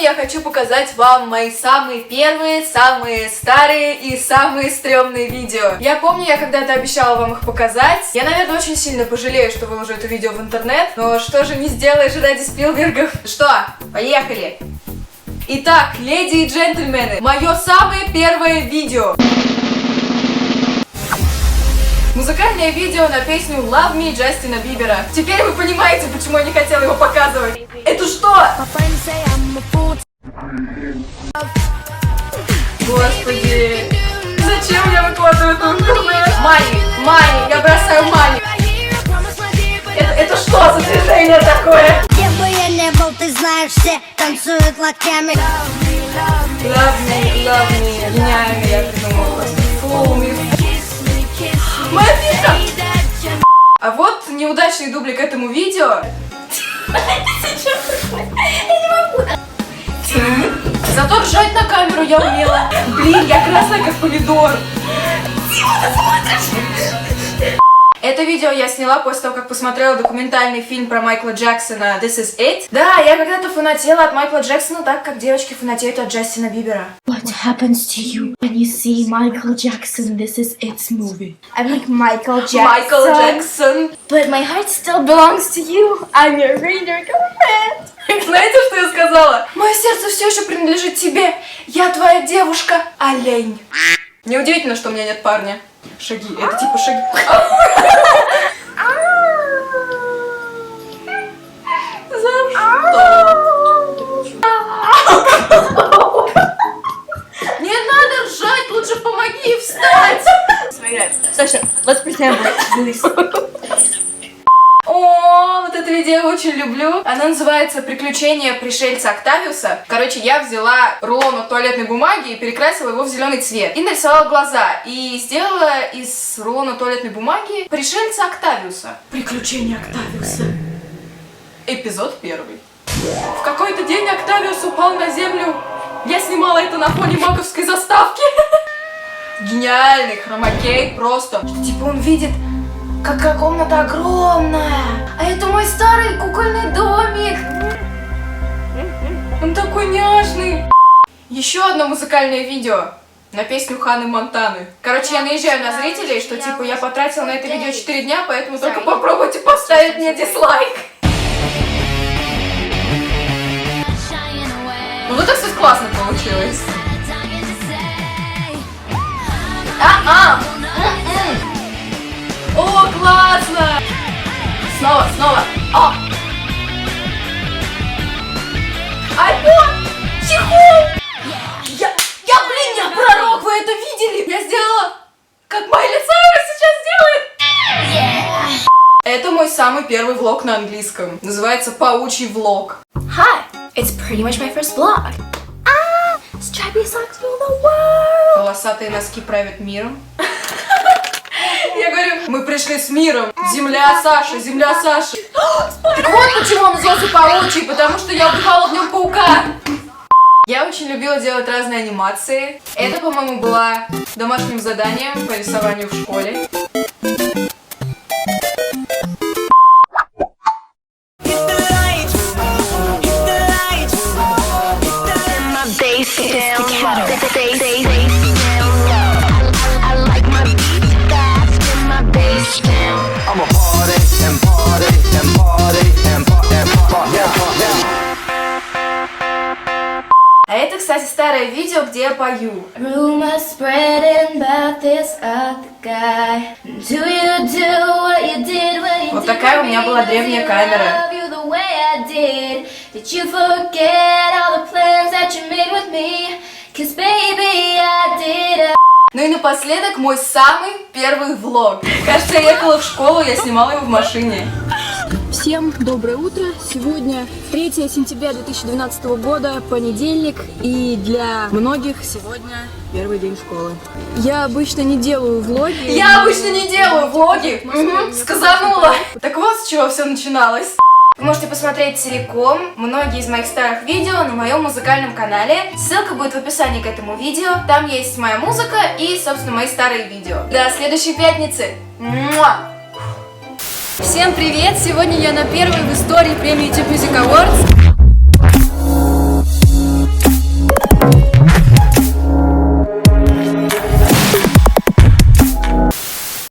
я хочу показать вам мои самые первые, самые старые и самые стрёмные видео. Я помню, я когда-то обещала вам их показать. Я, наверное, очень сильно пожалею, что выложу это видео в интернет, но что же не сделаешь ради Спилбергов? Что, поехали! Итак, леди и джентльмены, мое самое первое видео. Музыкальное видео на песню Love Me Джастина Бибера. Теперь вы понимаете, почему я не хотела его показывать. Это что? Господи, зачем я выкладываю эту интернет? Мани, я бросаю мани. Это что за движение такое? Где бы я не был, ты знаешь, все танцуют локтями. Love me, гениально, я придумала просто. Fool me. Моя фишка! А вот неудачный дублик этому видео. Зато ржать на камеру я умела. Блин, я красная как помидор. Это видео я сняла после того, как посмотрела документальный фильм про Майкла Джексона This Is It. Да, я когда-то фанатела от Майкла Джексона так, как девочки фанатеют от Джастина Бибера. What happens to you when you see Michael Jackson This Is It's movie? I'm like Michael Jackson. Майкл Джексон. But my heart still belongs to you. I'm your reader girlfriend. Знаете, что я сказала? Мое сердце все еще принадлежит тебе. Я твоя девушка, олень. Неудивительно, что у меня нет парня. Шаги, это типа шаги. За что? Не надо ржать, лучше помоги встать. Sasha, let's pretend we're really О, вот это видео я очень люблю. Оно называется «Приключения пришельца Октавиуса». Короче, я взяла рулон от туалетной бумаги и перекрасила его в зеленый цвет. И нарисовала глаза. И сделала из рулона туалетной бумаги пришельца Октавиуса. Приключения Октавиуса. Эпизод 1. В какой-то день Октавиус упал на землю. Я снимала это на фоне маковской заставки. Гениальный хромакей просто. Что, типа он видит... Какая комната огромная! А это мой старый кукольный домик! Он такой няшный! Еще одно музыкальное видео на песню Ханны Монтаны. Короче, я наезжаю на зрителей, что типа я потратила на это видео 4 дня, поэтому только попробуйте поставить мне дизлайк. Ну вот так все классно получилось. О, классно! Снова. О! Альбом! Чехол! Я пророк, вы это видели? Я сделала, как Майли Сайрус сейчас делает! Это мой самый первый влог на английском. Называется «Паучий влог». Hi, it's pretty much my first vlog. Stripy socks rule the world. Полосатые носки правят миром. Я говорю, мы пришли с миром. Земля Саши. Так вот почему он назывался паучий, потому что я убивала в нем паука. Я очень любила делать разные анимации. Это, по-моему, было домашним заданием по рисованию в школе. А это, кстати, старое видео, где я пою. Rumors spreading about this other guy. Do you do what you did when you Вот такая у меня была древняя камера. Did you forget all the plans that you made with me? 'Cause baby I did. Ну и напоследок мой самый первый влог. Кажется, я ехала в школу, я снимала его в машине. Всем доброе утро! Сегодня 3 сентября 2012 года, понедельник, и для многих сегодня первый день школы. Я обычно не делаю влоги. Я обычно не делаю влоги. Сказанула. Так вот с чего все начиналось. Вы можете посмотреть целиком многие из моих старых видео на моем музыкальном канале. Ссылка будет в описании к этому видео. Там есть моя музыка и, собственно, мои старые видео. До следующей пятницы. Муа! Всем привет! Сегодня я на первой в истории премии YouTube Music Awards.